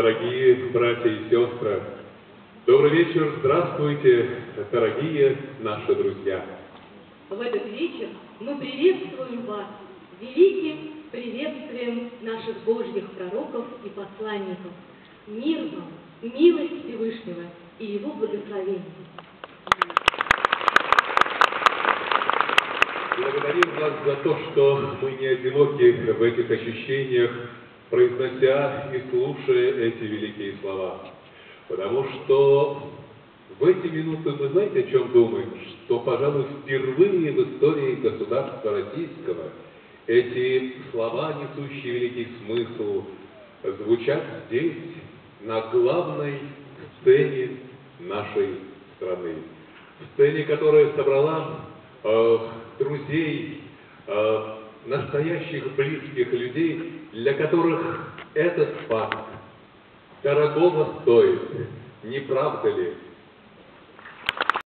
Дорогие братья и сестры, добрый вечер, здравствуйте, дорогие наши друзья. В этот вечер мы приветствуем вас великим приветствием наших Божьих пророков и посланников. Мир вам, милость Всевышнего и Его благословение. Благодарим вас за то, что мы не одиноки в этих ощущениях, произнося и слушая эти великие слова. Потому что в эти минуты мы знаете, о чем думаем? Что, пожалуй, впервые в истории государства российского эти слова, несущие великий смысл, звучат здесь, на главной сцене нашей страны. Сцене, которая собрала друзей, настоящих близких людей, для которых этот факт дорогого стоит. Не правда ли?